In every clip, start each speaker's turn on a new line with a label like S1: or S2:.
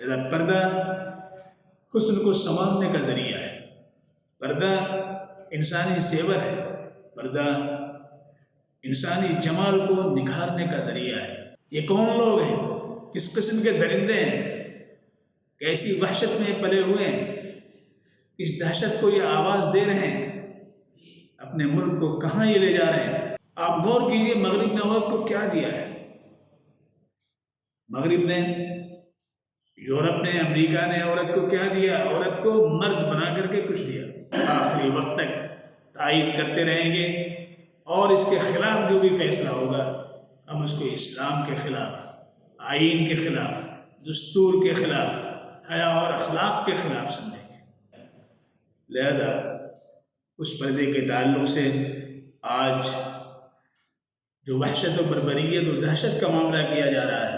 S1: لہذا پردہ حسن کو سنوارنے کا ذریعہ ہے، پردہ انسانی زیور ہے، پردہ انسانی جمال کو نکھارنے کا ذریعہ ہے۔ یہ کون لوگ ہیں؟ کس قسم کے درندے ہیں؟ کیسی وحشت میں پلے ہوئے ہیں؟ اس دہشت کو یہ آواز دے رہے ہیں؟ اپنے ملک کو کہاں یہ لے جا رہے ہیں؟ آپ غور کیجئے مغرب نے عورت کو کیا دیا ہے۔ مغرب نے، یورپ نے، امریکہ نے عورت کو کیا دیا؟ عورت کو مرد بنا کر کے کچھ دیا۔ آخری وقت تک تائید کرتے رہیں گے اور اس کے خلاف جو بھی فیصلہ ہوگا ہم اس کو اسلام کے خلاف، آئین کے خلاف، دستور کے خلاف، حیا اور اخلاق کے خلاف سمجھیں گے۔ لہذا اس پردے کے تعلق سے آج جو وحشت و بربریت و دہشت کا معاملہ کیا جا رہا ہے،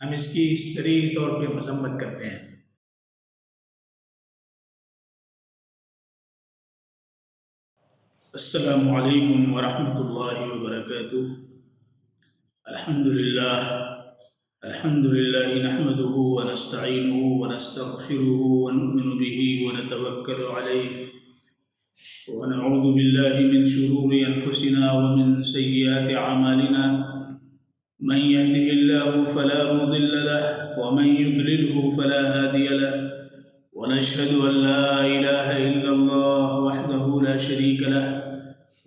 S1: ہم اس کی صریح طور پہ مذمت کرتے ہیں۔ السلام علیکم ورحمۃ اللہ وبرکاتہ۔ الحمد للہ نحمده ونستعینه ونستغفره ونؤمن به ونتوکل علیہ ونعوذ باللہ من شرور انفسنا ومن سیئات اعمالنا، من يهده الله فلا مضل له ومن يضلله فلا هادي له، ونشهد أن لا إله إلا الله وحده لا شريك له،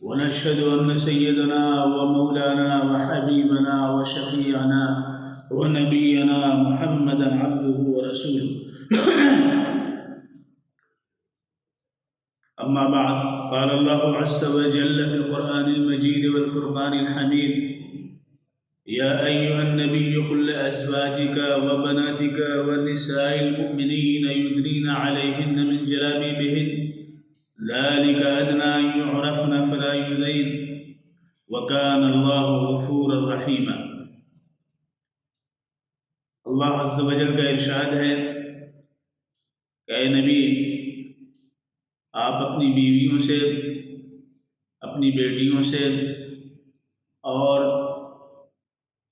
S1: ونشهد أن سيدنا ومولانا وحبيبنا وشفيعنا ونبينا محمدا عبده ورسوله۔ أما بعد، قال الله عز وجل في القرآن المجيد والفرقان الحميد: يا أيها النبي قل لأزواجك وبناتك ونساء المؤمنين يدنين عليهن من جلابيبهن ذلك أدنى أن يعرفن فلا يؤذين وكان الله غفورا رحيما۔ اللہ عز و جل کا ارشاد ہے کہ اے نبی، آپ اپنی بیویوں سے، اپنی بیٹیوں سے اور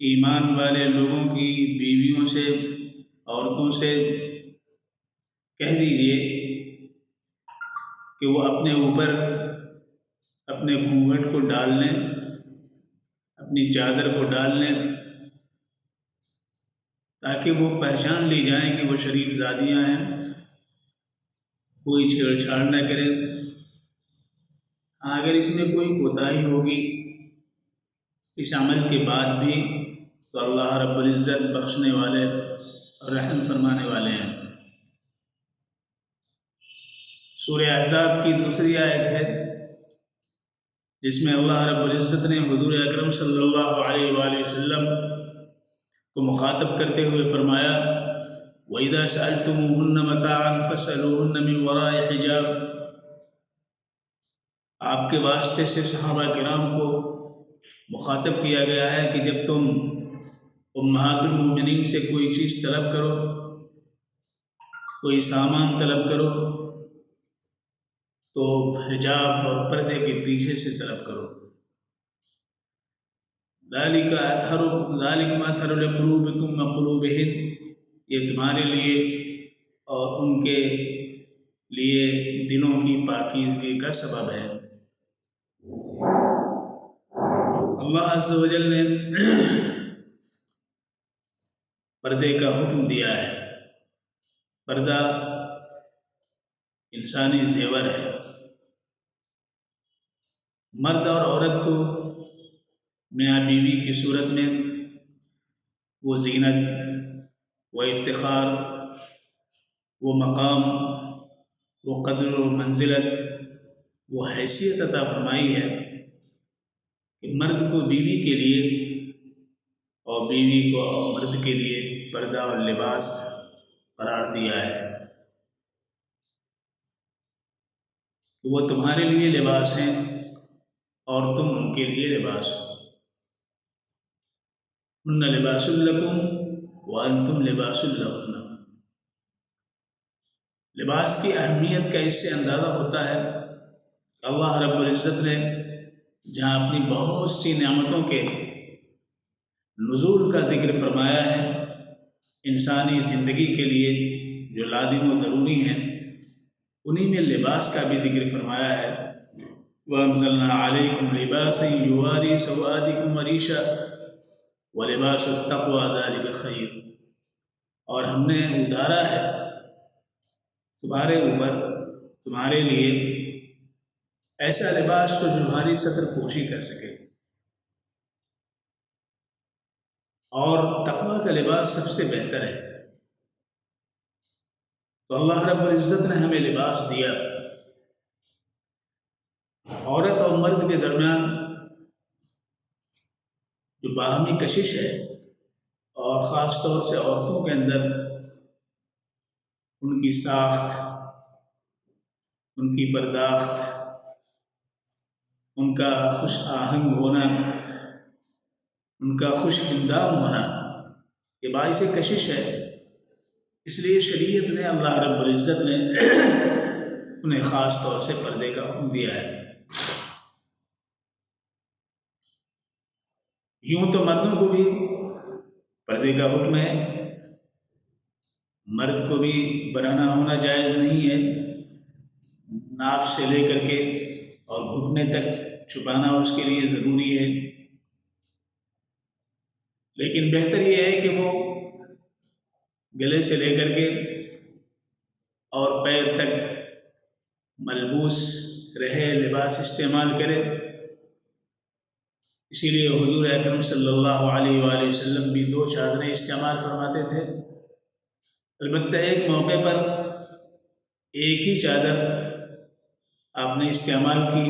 S1: ایمان والے لوگوں کی بیویوں سے، عورتوں سے کہہ دیجئے کہ وہ اپنے اوپر اپنے گھونگھٹ کو ڈال لیں، اپنی چادر کو ڈال لیں، تاکہ وہ پہچان لی جائیں کہ وہ شریف زادیاں ہیں، کوئی چھیڑ چھاڑ نہ کریں۔ اگر اس میں کوئی کوتاہی ہوگی اس عمل کے بعد بھی تو اللہ رب العزت بخشنے والے اور رحم فرمانے والے ہیں۔ سورہ احزاب کی دوسری آیت ہے جس میں اللہ رب العزت نے حضور اکرم صلی اللہ علیہ وآلہ وسلم کو مخاطب کرتے ہوئے فرمایا: وَإِذَا سَأَلْتُمُوهُنَّ مَتَاعًا فَاسْأَلُوهُنَّ مِنْ وَرَاءِ حِجَابٍ۔ آپ کے واسطے سے صحابہ کرام کو مخاطب کیا گیا ہے کہ جب تم امہات المؤمنین سے کوئی چیز طلب کرو، کوئی سامان طلب کرو، تو حجاب اور پردے کے پیچھے سے طلب کرو۔ ذَلِكَ أَطْهَرُ لِقُلُوبِكُمْ وَقُلُوبِهِنَّ، یہ تمہارے لیے اور ان کے لیے دلوں کی پاکیزگی کا سبب ہے۔ اللہ عز و جل نے پردے کا حکم دیا ہے۔ پردہ انسانی زیور ہے۔ مرد اور عورت کو میاں بیوی کی صورت میں وہ زینت، وہ افتخار، وہ مقام، وہ قدر و منزلت، وہ حیثیت عطا فرمائی ہے کہ مرد کو بیوی کے لیے اور بیوی کو مرد کے لیے پردہ اور لباس قرار دیا ہے۔ وہ تمہارے لیے لباس ہیں اور تم ان کے لیے لباس ہو۔ ہن لباس لکم وانتم لباس لہن۔ لباس کی اہمیت کا اس سے اندازہ ہوتا ہے کہ اللہ رب العزت نے جہاں اپنی بہت سی نعمتوں کے نزول کا ذکر فرمایا ہے، انسانی زندگی کے لیے جو لازم و ضروری ہیں، انہی میں لباس کا بھی ذکر فرمایا ہے۔ وَأَنزَلْنَا عَلَيْكُمْ لِبَاسًا يُوَارِي سَوْآتِكُمْ وَرِيشًا وَلِبَاسُ التَّقْوَىٰ ذَٰلِكَ خَيْرٌ، اور ہم نے اتارا ہے تمہارے اوپر، تمہارے لیے ایسا لباس جو تمہاری ستر پوشی کر سکے، اور تقویٰ کا لباس سب سے بہتر ہے۔ تو اللہ رب العزت نے ہمیں لباس دیا۔ عورت اور مرد کے درمیان جو باہمی کشش ہے، اور خاص طور سے عورتوں کے اندر ان کی ساخت، ان کی پرداخت، ان کا خوش آہنگ ہونا، ان کا خوش اندام ہونا، یہ باعث کشش ہے۔ اس لیے شریعت نے، اللہ رب العزت نے انہیں خاص طور سے پردے کا حکم دیا ہے۔ یوں تو مردوں کو بھی پردے کا حکم ہے، مرد کو بھی برہنہ ہونا جائز نہیں ہے، ناف سے لے کر کے اور گھٹنے تک چھپانا اس کے لیے ضروری ہے، لیکن بہتر یہ ہے کہ وہ گلے سے لے کر کے اور پیر تک ملبوس رہے، لباس استعمال کرے۔ اسی لیے حضور اکرم صلی اللہ علیہ وآلہ وسلم بھی 2 چادریں استعمال فرماتے تھے۔ البتہ ایک موقع پر ایک ہی چادر آپ نے استعمال کی،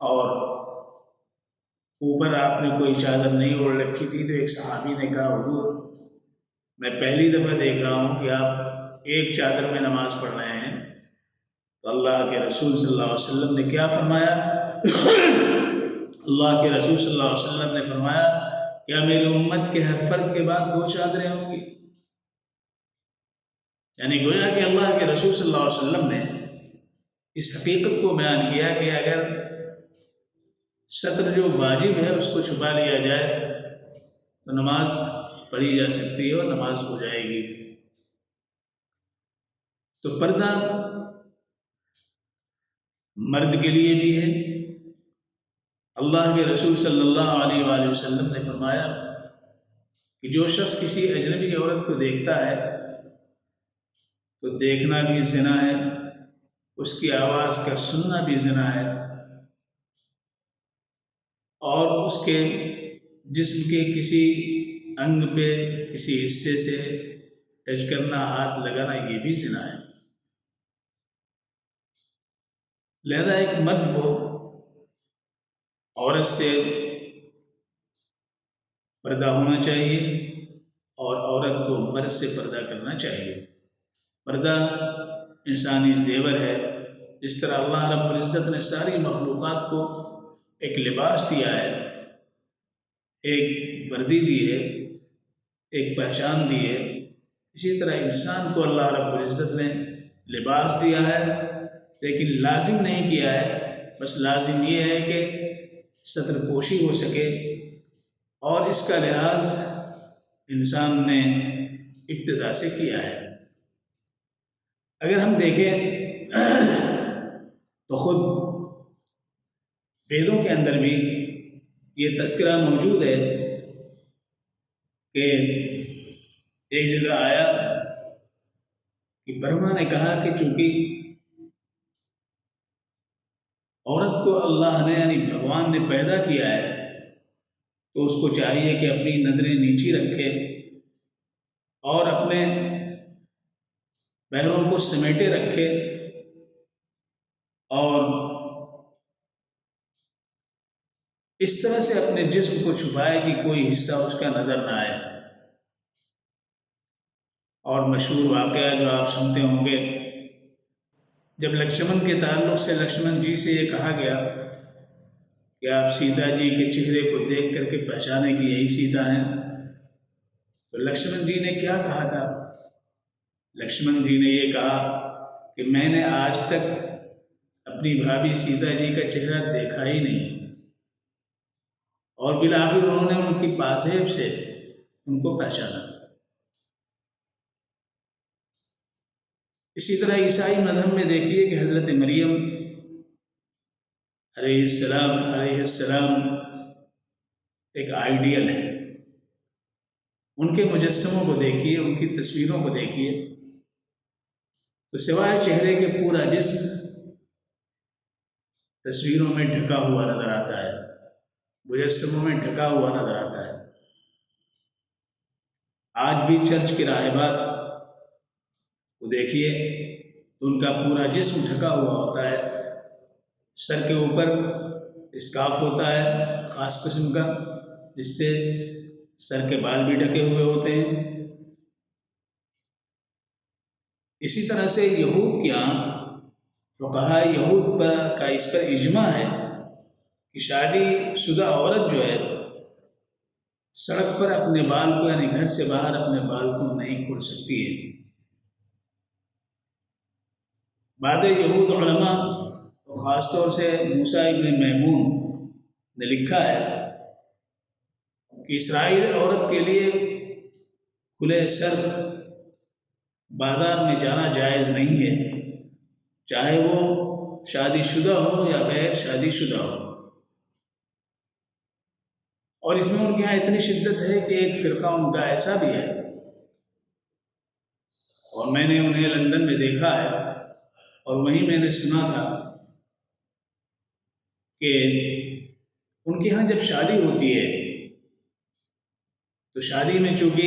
S1: اور اوپر آپ نے کوئی چادر نہیں اوڑھ رکھی تھی، تو ایک صحابی نے کہا حضور میں پہلی دفعہ دیکھ رہا ہوں کہ آپ ایک چادر میں نماز پڑھ رہے ہیں۔ تو اللہ کے رسول صلی اللہ علیہ وسلم نے کیا فرمایا؟ اللہ کے رسول صلی اللہ علیہ وسلم نے فرمایا، کیا میری امت کے ہر فرد کے بعد 2 چادریں ہوں گی؟ یعنی گویا کہ اللہ کے رسول صلی اللہ علیہ وسلم نے اس حقیقت کو بیان کیا کہ اگر ستر جو واجب ہے اس کو چھپا لیا جائے تو نماز پڑھی جا سکتی ہے اور نماز ہو جائے گی۔ تو پردہ مرد کے لیے بھی ہے۔ اللہ کے رسول صلی اللہ علیہ وآلہ وسلم نے فرمایا کہ جو شخص کسی اجنبی عورت کو دیکھتا ہے تو دیکھنا بھی زنا ہے، اس کی آواز کا سننا بھی زنا ہے، اور اس کے جسم کے کسی انگ پہ، کسی حصے سے ٹچ کرنا، ہاتھ لگانا، یہ بھی زنا ہے۔ لہذا ایک مرد کو عورت سے پردہ ہونا چاہیے، اور عورت کو مرد سے پردہ کرنا چاہیے۔ پردہ انسانی زیور ہے، جس طرح اللہ رب العزت نے ساری مخلوقات کو ایک لباس دیا ہے، ایک وردی دی ہے، ایک پہچان دی ہے، اسی طرح انسان کو اللہ رب العزت نے لباس دیا ہے، لیکن لازم نہیں کیا ہے۔ بس لازم یہ ہے کہ ستر پوشی ہو سکے، اور اس کا لحاظ انسان نے ابتدا سے کیا ہے۔ اگر ہم دیکھیں تو خود ویدوں کے اندر بھی یہ تذکرہ موجود ہے کہ ایک جگہ آیا کہ برہما نے کہا کہ چونکہ عورت کو اللہ نے، یعنی بھگوان نے پیدا کیا ہے، تو اس کو چاہیے کہ اپنی نظریں نیچی رکھے اور اپنے پیروں کو سمیٹے رکھے، اور اس طرح سے اپنے جسم کو چھپائے کہ کوئی حصہ اس کا نظر نہ آئے۔ اور مشہور واقعہ جو آپ سنتے ہوں گے، جب لکشمن کے تعلق سے لکشمن جی سے یہ کہا گیا کہ آپ سیتا جی کے چہرے کو دیکھ کر کے پہچانے کہ یہی سیتا ہیں، تو لکشمن جی نے کیا کہا تھا؟ لکشمن جی نے یہ کہا کہ میں نے آج تک اپنی بھابھی سیتا جی کا چہرہ دیکھا ہی نہیں، اور بالآخر انہوں نے ان کی پاسیب سے ان کو پہچانا۔ اسی طرح عیسائی مذہب میں دیکھیے کہ حضرت مریم علیہ السلام ایک آئیڈیل ہے. ان کے مجسموں کو دیکھیے، ان کی تصویروں کو دیکھیے تو سوائے چہرے کے پورا جسم تصویروں میں ڈھکا ہوا نظر آتا ہے، مجسموں میں ڈھکا ہوا نظر آتا ہے. آج بھی چرچ کے راہبات کو دیکھیے تو ان کا پورا جسم ڈھکا ہوا ہوتا ہے، سر کے اوپر اسکارف ہوتا ہے خاص قسم کا جس سے سر کے بال بھی ڈھکے ہوئے ہوتے ہیں. اسی طرح سے یہود کے یہاں فقہاء یہود کا اس پر اجماع ہے کہ شادی شدہ عورت جو ہے سڑک پر اپنے بال کو یعنی گھر سے باہر اپنے بال کو نہیں کھول سکتی ہے. بعض یہود علماء خاص طور سے موسیٰ ابن میمون نے لکھا ہے کہ اسرائیلی عورت کے لیے کھلے سر بازار میں جانا جائز نہیں ہے، چاہے وہ شادی شدہ ہو یا غیر شادی شدہ ہو. اور اس میں ان کے یہاں اتنی شدت ہے کہ ایک فرقہ ان کا ایسا بھی ہے، اور میں نے انہیں لندن میں دیکھا ہے اور وہیں میں نے سنا تھا کہ ان کے یہاں جب شادی ہوتی ہے تو شادی میں چونکہ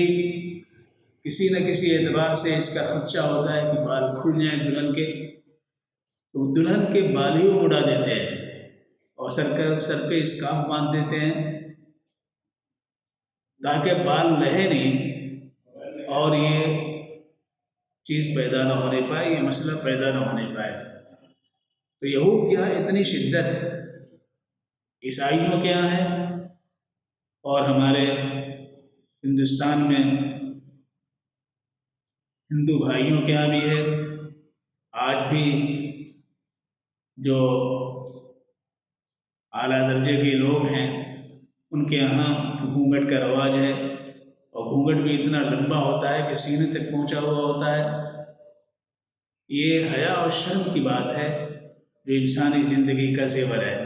S1: کسی نہ کسی اعتبار سے اس کا خدشہ ہوتا ہے کہ بال کھل جائیں دلہن کے، تو دلہن کے بال ہی وہ اڑا دیتے ہیں اور سر پہ اسکارف باندھ دیتے ہیں تاکہ بال رہے نہیں اور یہ چیز پیدا نہ ہونے پائے، یہ مسئلہ پیدا نہ ہونے پائے. تو یہود کے یہاں اتنی شدت عیسائیوں کے یہاں ہے اور ہمارے ہندوستان میں ہندو بھائیوں کے یہاں بھی ہے. آج بھی جو اعلیٰ درجے کے لوگ ہیں ان کے یہاں گھونگھٹ کا رواج ہے، اور گھونگھٹ بھی اتنا لمبا ہوتا ہے کہ سینے تک پہنچا ہوا ہوتا ہے. یہ حیا اور شرم کی بات ہے جو انسانی زندگی کا زیور ہے.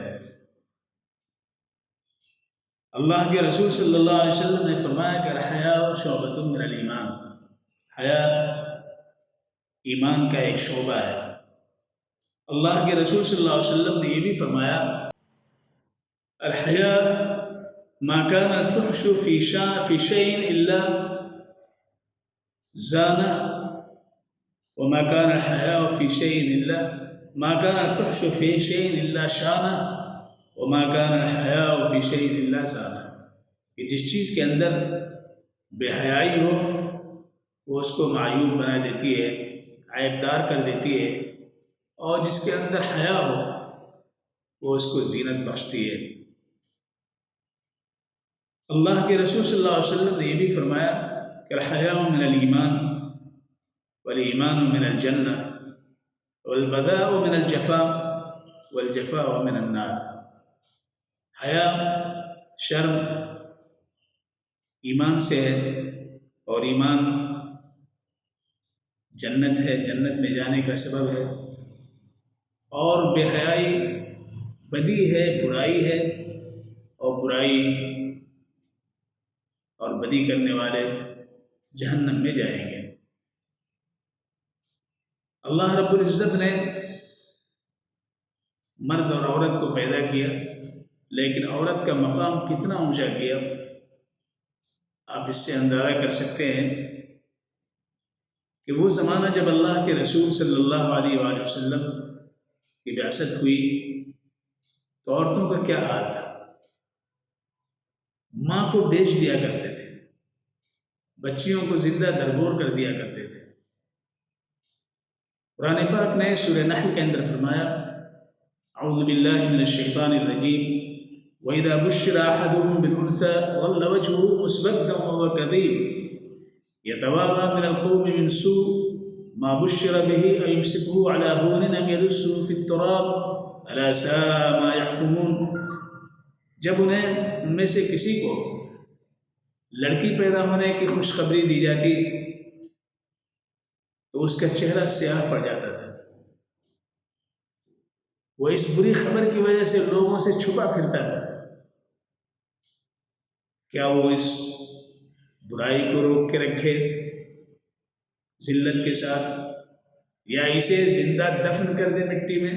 S1: اللہ کے رسول صلی اللہ علیہ وسلم نے فرمایا کہ الحیاء شعبۃ من الایمان، حیا ایمان کا ایک شعبہ ہے. اللہ کے رسول صلی اللہ علیہ وسلم نے یہ بھی فرمایا الحیاء ما كان الفحش في شيء الا زانه وما كان الحياء في شيء الا ما كان الفحش في شيء الا شانه وما كان الحياء في شيء الا زانه. کہ جس چیز کے اندر بے حیائی ہو وہ اس کو معیوب بنا دیتی ہے، عیب دار کر دیتی ہے، اور جس کے اندر حیا ہو وہ اس کو زینت بخشتی ہے. اللہ کے رسول صلی اللہ علیہ وسلم نے یہ بھی فرمایا کہ الحیاء من الایمان والایمان من الجنہ والبذاء من الجفاء والجفاء من النار. حیا شرم ایمان سے ہے اور ایمان جنت ہے، جنت میں جانے کا سبب ہے، اور بے حیائی بدی ہے، برائی ہے، اور برائی اور بدی کرنے والے جہنم میں جائیں گے. اللہ رب العزت نے مرد اور عورت کو پیدا کیا، لیکن عورت کا مقام کتنا اونچا کیا آپ اس سے اندازہ کر سکتے ہیں کہ وہ زمانہ جب اللہ کے رسول صلی اللہ علیہ وآلہ وسلم کی بعثت ہوئی تو عورتوں کا کیا حال تھا. ماں کو بیچ دیا کرتے تھے، بچیوں کو زندہ درگور کر دیا کرتے تھے. قرآن پاک نے سورہ نحل کے اندر فرمایا اعوذ باللہ من الشیطان الرجیم وَإِذَا بُشِّرَ أَحَدُهُم بِالْأُنثَىٰ ظَلَّ وَجْهُهُ مُسْوَدًّا وَهُوَ كَظِيمٌ يَتَوَارَىٰ مِنَ الْقَوْمِ مِنْ سُوءِ مَا بُشِّرَ بِهِ أَيُمْسِكُهُ عَلَىٰ هُونٍ أَمْ يَدُسُّهُ فِي التُّرَابِ أَلَا سَاءَ مَا يَحْكُمُونَ. جب انہیں ان میں سے کسی کو لڑکی پیدا ہونے کی خوشخبری دی جاتی تو تو اس کا چہرہ سیاہ پڑ جاتا تھا. وہ اس بری خبر کی وجہ سے لوگوں سے چھپا پھرتا تھا. کیا وہ اس برائی کو روک کے رکھے ذلت کے ساتھ، یا اسے زندہ دفن کر دے مٹی میں؟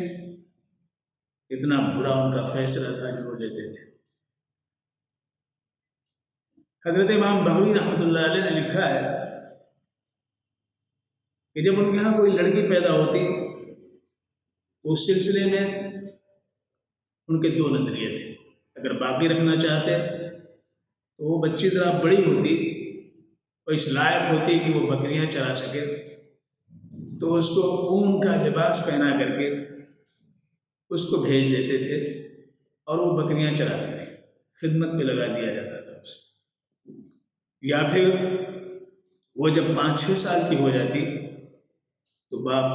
S1: اتنا برا ان کا فیصلہ تھا جو وہ لیتے تھے. حضرت امام بغوی رحمۃ اللہ علیہ نے لکھا ہے کہ جب ان کے یہاں کوئی لڑکی پیدا ہوتی تو اس سلسلے میں ان کے دو نظریے تھے. اگر باقی رکھنا چاہتے تو وہ بچی ذرا بڑی ہوتی اور اس لائق ہوتی کہ وہ بکریاں چرا سکے، تو اس کو اون کا لباس پہنا کر کے اس کو بھیج دیتے تھے اور وہ بکریاں چراتی تھی، خدمت پہ لگا دیا جاتا تھا اسے. یا پھر وہ جب 5-6 سال کی ہو جاتی تو باپ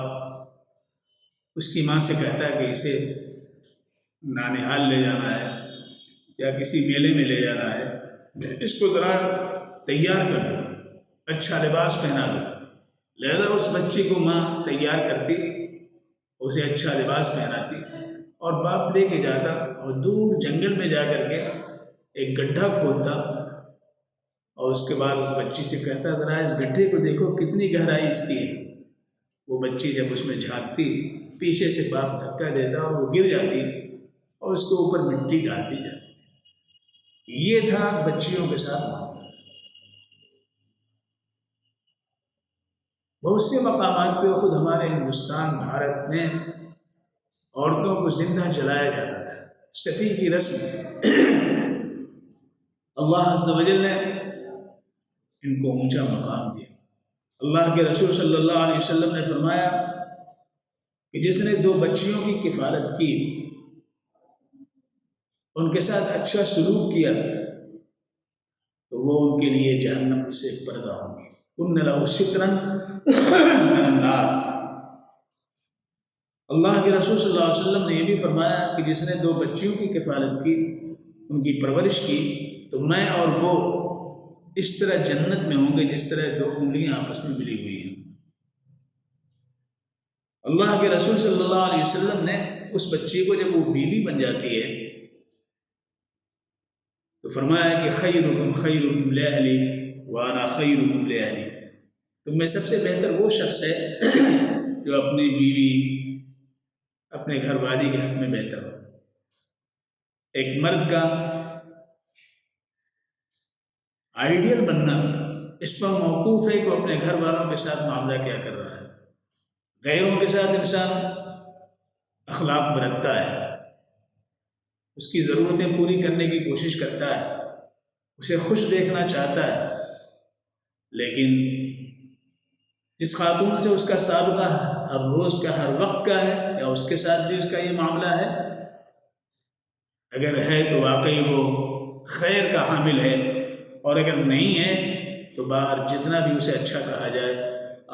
S1: اس کی ماں سے کہتا ہے کہ اسے نانیہال لے جانا ہے یا کسی میلے میں لے جانا ہے، اس کو ذرا تیار کر دو، اچھا لباس پہنا دو. لہذا اس بچی کو ماں تیار کرتی، اسے اچھا لباس پہناتی اور باپ لے کے جاتا اور دور جنگل میں جا کر کے ایک گڈھا کھودتا اور اس کے بعد اس بچی سے کہتا ذرا اس گڈھے کو دیکھو کتنی گہرائی اس کی ہے. وہ بچی جب اس میں جھانکتی پیچھے سے باپ دھکا دیتا اور وہ گر جاتی اور اس کے اوپر مٹی ڈال دی جاتی تھی. یہ تھا بچیوں کے ساتھ معاملہ. بہت سے مقامات پہ خود ہمارے ہندوستان بھارت میں عورتوں کو زندہ جلایا جاتا تھا. ستی کی رسم اللہ عز و جل نے ان کو اونچا مقام دیا. اللہ کے رسول صلی اللہ علیہ وسلم نے فرمایا کہ جس نے 2 بچیوں کی کفالت کی، ان کے ساتھ اچھا سلوک کیا، تو وہ ان کے لیے جہنم سے پردہ ہوں گے. ان لَهُ سِتْرًا مِنَ النَّارِ. اللہ کے رسول صلی اللہ علیہ وسلم نے یہ بھی فرمایا کہ جس نے 2 بچیوں کی کفالت کی، ان کی پرورش کی، تو میں اور وہ اس طرح جنت میں ہوں گے جس طرح 2 انگلیاں آپس میں ملی ہوئی ہیں. اللہ کے رسول صلی اللہ علیہ وسلم نے اس بچی کو جب وہ بیوی بن جاتی ہے تو فرمایا کہ خیرکم خیرکم لأہلی وانا خیرکم لأہلی. تم میں سب سے بہتر وہ شخص ہے جو اپنی بیوی اپنے گھر والی کے حق میں بہتر ہو. ایک مرد کا آئیڈیل بننا اس پر موقوف ہے کہ وہ اپنے گھر والوں کے ساتھ معاملہ کیا کر رہا ہے. غیروں کے ساتھ انسان اخلاق برتتا ہے، اس کی ضرورتیں پوری کرنے کی کوشش کرتا ہے، اسے خوش دیکھنا چاہتا ہے. لیکن جس خاتون سے اس کا سابقہ ہر روز کا ہر وقت کا ہے، کیا اس کے ساتھ بھی اس کا یہ معاملہ ہے؟ اگر ہے تو واقعی وہ خیر کا حامل ہے، اور اگر نہیں ہے تو باہر جتنا بھی اسے اچھا کہا جائے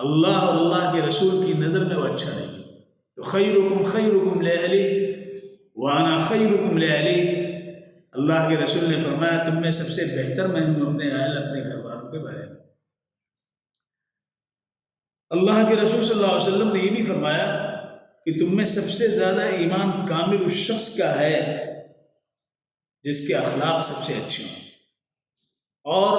S1: اللہ اور اللہ کے رسول کی نظر میں وہ اچھا نہیں. تو خیرکم خیرکم لأہلی وانا خیرکم لأہلی. اللہ کے رسول نے فرمایا تم میں سب سے بہتر میں ہوں اپنے اہل اپنے گھر والوں کے بارے میں. اللہ کے رسول صلی اللہ علیہ وسلم نے یہ بھی فرمایا کہ تم میں سب سے زیادہ ایمان کامل اس شخص کا ہے جس کے اخلاق سب سے اچھے ہوں، اور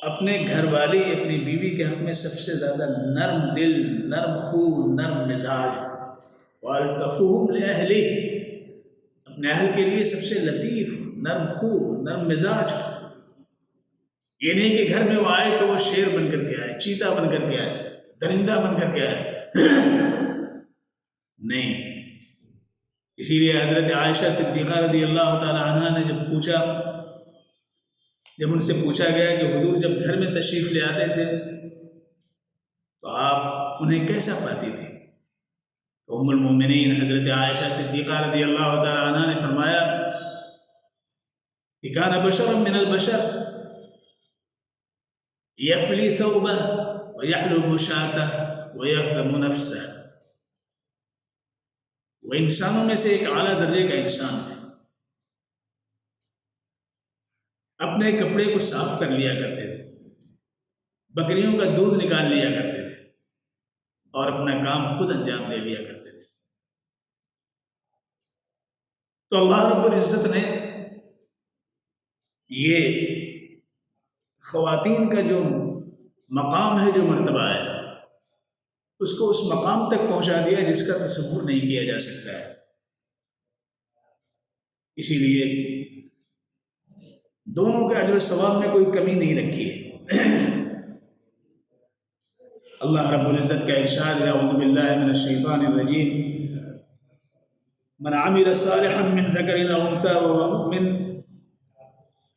S1: اپنے گھر والی اپنی بیوی کے حق میں سب سے زیادہ نرم دل، نرم خو، نرم مزاج. وَأَلْطَفُهُمْ لِأَهْلِهِ. اپنے اہل کے لیے سب سے لطیف، نرم خو، نرم مزاج. یہ نہیں کہ گھر میں وہ آئے تو وہ شیر بن کر کے آئے، چیتا بن کر کے آئے، درندہ بن کر کے آئے. نہیں. اسی لیے حضرت عائشہ صدیقہ رضی اللہ تعالی عنہ نے جب ان سے پوچھا گیا کہ حضور جب گھر میں تشریف لے آتے تھے تو آپ انہیں کیسا پاتی تھی؟ تو ام المومنین حضرت عائشہ صدیقہ رضی اللہ تعالی عنہ نے فرمایا کہ کان بشر من البشر یفلی ثوبہ ویحلب شاتہ ویخدم نفسہ. وہ انسانوں میں سے ایک اعلیٰ درجے کا انسان تھے، اپنے کپڑے کو صاف کر لیا کرتے تھے، بکریوں کا دودھ نکال لیا کرتے تھے، اور اپنا کام خود انجام دے دیا کرتے تھے۔ تو اللہ رب العزت نے یہ خواتین کا جو مقام ہے، جو مرتبہ ہے، اس کو اس مقام تک پہنچا دیا جس کا تصور نہیں کیا جا سکتا ہے۔ اسی لیے دونوں کے اجر و ثواب میں کوئی کمی نہیں رکھی ہے۔ اللہ رب العزت کا ارشاد ہے، اعوذ باللہ من الشیطان الرجیم، من عمل صالحا من ذکر او انثى وهو مؤمن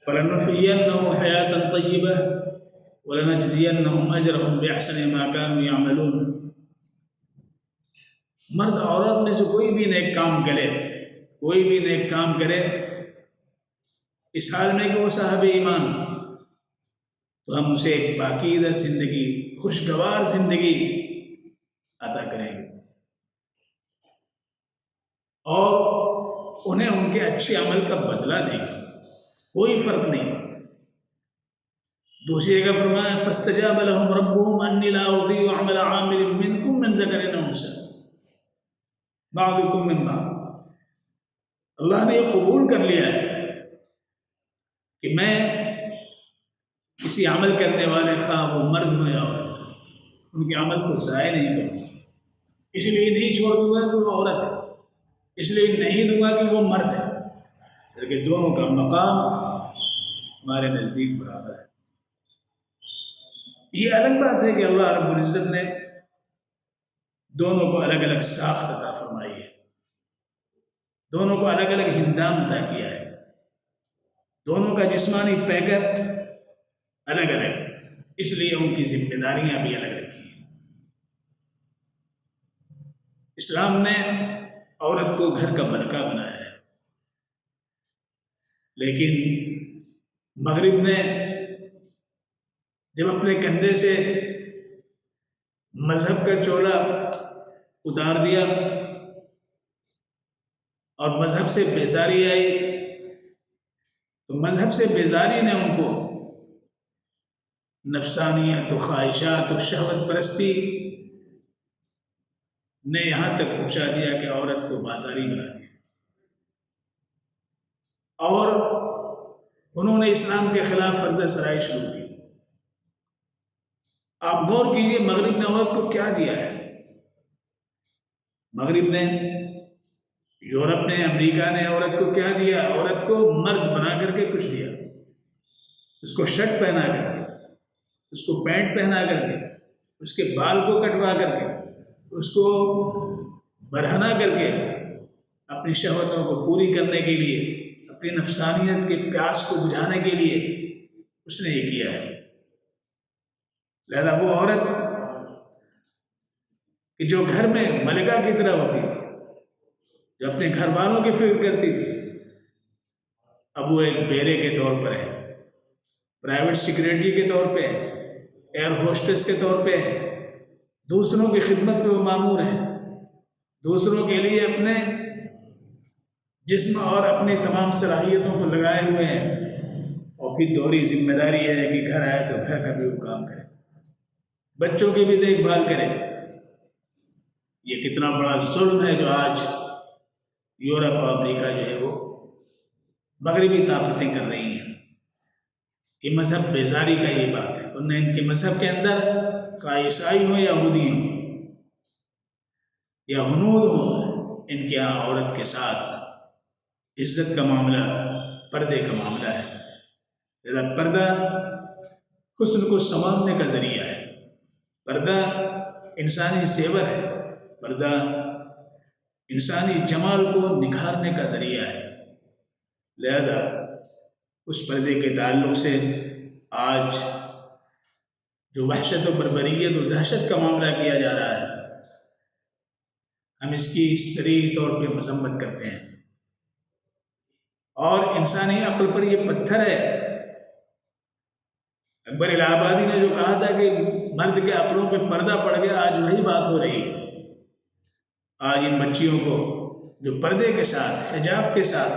S1: فلنحيينه حياة طيبة ولنجزينهم اجرهم باحسن ما كانوا يعملون۔ مرد عورت میں سے کوئی بھی نیک کام کرے، کوئی بھی نیک کام کرے اس حال میں کہ وہ صاحب ایمان ہے، تو ہم اسے ایک پاکیزہ زندگی، خوشگوار زندگی عطا کریں گے، اور انہیں ان کے اچھے عمل کا بدلہ دیں گے، کوئی فرق نہیں۔ دوسری جگہ فرمایا فاستجاب لهم ربهم انی لا اضیع عمل عامل منکم من ذکر او انثی بعضکم من بعض۔ اللہ نے یہ قبول کر لیا ہے کہ میں کسی عمل کرنے والے، خواہ وہ مرد ہو یا عورت، ان کے عمل کو ضائع نہیں کروں گا، اس لیے نہیں چھوڑ دوں گا کہ وہ عورت ہے، اس لیے نہیں دوں گا کہ وہ مرد ہے، بلکہ دونوں کا مقام ہمارے نزدیک برابر ہے۔ یہ الگ بات ہے کہ اللہ رب العزت نے دونوں کو الگ الگ ساخت عطا فرمائی ہے، دونوں کو الگ الگ ہندام عطا کیا ہے، دونوں کا جسمانی پیکر الگ الگ، اس لیے ان کی ذمہ داریاں بھی الگ رکھی ہیں۔ اسلام نے عورت کو گھر کا ملکہ بنایا ہے، لیکن مغرب نے جب اپنے کندھے سے مذہب کا چولا اتار دیا اور مذہب سے بیزاری آئی، تو مذہب سے بیزاری نے ان کو نفسانیت و خواہشات و شہوت پرستی نے یہاں تک پہنچا دیا کہ عورت کو بازاری بنا دیا، اور انہوں نے اسلام کے خلاف فردہ سرائی شروع کی۔ آپ غور کیجئے مغرب نے عورت کو کیا دیا ہے۔ مغرب نے، یورپ نے، امریکہ نے عورت کو کیا دیا؟ عورت کو مرد بنا کر کے کچھ دیا، اس کو شرٹ پہنا کر کے، اس کو پینٹ پہنا کر کے، اس کے بال کو کٹوا کر کے، اس کو برہنا کر کے، اپنی شہوتوں کو پوری کرنے کے لیے، اپنی نفسانیت کے پیاس کو بجھانے کے لیے اس نے یہ کیا ہے۔ لہذا وہ عورت کہ جو گھر میں ملکہ کی طرح ہوتی تھی، جو اپنے گھر والوں کی فکر کرتی تھی، اب وہ ایک بیرے کے طور پر ہے، پرائیویٹ سیکریٹری کے طور پہ ہے، ایئر ہوسٹس کے طور پہ ہے، دوسروں کی خدمت پہ وہ مامور ہے، دوسروں کے لیے اپنے جسم اور اپنی تمام صلاحیتوں کو لگائے ہوئے ہیں، اور پھر دوہری ذمہ داری ہے کہ گھر آئے تو گھر کا بھی وہ کام کرے، بچوں کی بھی دیکھ بھال کرے۔ یہ کتنا بڑا ظلم ہے جو آج یورپ اور امریکہ جو ہے وہ مغربی طاقتیں کر رہی ہیں۔ یہ مذہب بیزاری کا یہ بات ہے، انہیں ان کے مذہب کے اندر کا عیسائی ہو یا یہودی ہو یا ہنود ہو، ان کے یہاں عورت کے ساتھ عزت کا معاملہ پردے کا معاملہ ہے۔ لہذا پردہ حسن کو سنوارنے کا ذریعہ ہے، پردہ انسانی زیور ہے، پردہ انسانی جمال کو نکھارنے کا ذریعہ ہے۔ لہذا اس پردے کے تعلق سے آج جو وحشت و بربریت و دہشت کا معاملہ کیا جا رہا ہے، ہم اس کی صریح طور پہ مذمت کرتے ہیں، اور انسانی عقل پر یہ پتھر ہے۔ اکبر الہ آبادی نے جو کہا تھا کہ مرد کے عقلوں پہ پردہ پڑ گیا، آج وہی بات ہو رہی ہے۔ آج ان بچیوں کو جو پردے کے ساتھ، حجاب کے ساتھ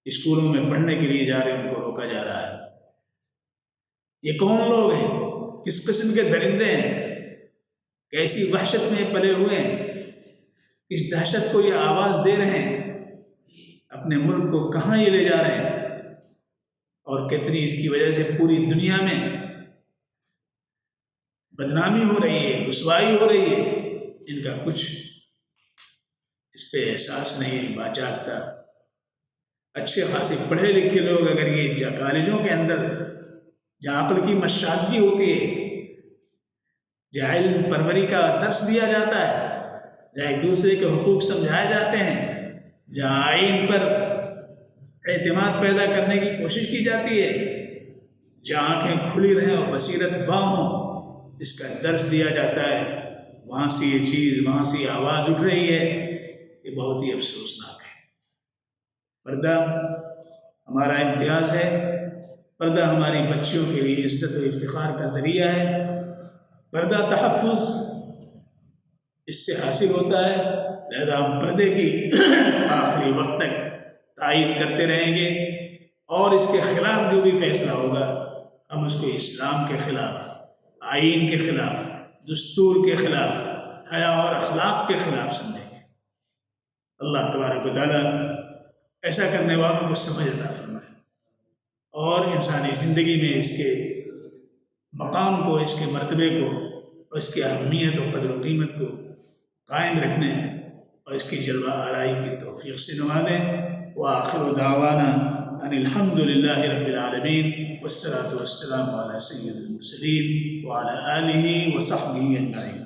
S1: اسکولوں میں پڑھنے کے لیے جا رہے ہیں، ان کو روکا جا رہا ہے۔ یہ کون لوگ ہیں؟ کس قسم کے درندے ہیں کیسی وحشت میں پلے ہوئے ہیں، کس دہشت کو یہ آواز دے رہے ہیں، اپنے ملک کو کہاں یہ لے جا رہے ہیں، اور کتنی اس کی وجہ سے پوری دنیا میں بدنامی ہو رہی ہے، رسوائی ہو رہی ہے۔ ان کا کچھ اس پہ احساس نہیں، باجاگتا اچھے خاصے پڑھے لکھے لوگ اگر یہ کالجوں کے اندر جہاں عقل کی مشاہدگی ہوتی ہے، جہاں علم پروری کا درس دیا جاتا ہے، جہاں ایک دوسرے کے حقوق سمجھائے جاتے ہیں، جہاں آئین پر اعتماد پیدا کرنے کی کوشش کی جاتی ہے، جہاں آنکھیں کھلی رہیں اور بصیرت واں ہوں، اس کا درس دیا جاتا ہے، وہاں سے یہ چیز، وہاں سے یہ آواز اٹھ رہی ہے، یہ بہت ہی افسوسناک ہے۔ پردہ ہمارا امتیاز ہے، پردہ ہماری بچیوں کے لیے عزت و افتخار کا ذریعہ ہے، پردہ تحفظ اس سے حاصل ہوتا ہے، لہذا ہم پردے کی آخری وقت تک تائید کرتے رہیں گے، اور اس کے خلاف جو بھی فیصلہ ہوگا ہم اس کو اسلام کے خلاف، آئین کے خلاف، دستور کے خلاف، حیا اور اخلاق کے خلاف سمجھیں گے۔ اللہ تبارک و تعالیٰ ایسا کرنے والوں کو سمجھ عطا فرمائے، اور انسانی زندگی میں اس کے مقام کو، اس کے مرتبے کو، اور اس کی اہمیت و قدر و قیمت کو قائم رکھنے اور اس کی جلوہ آرائی کی توفیق سے نوازیں۔ وآخر دعوانا ان الحمد للہ رب العالمین، والصلاة والسلام علی سید المرسلین وعلی آلہ وصحبہ اجمعین۔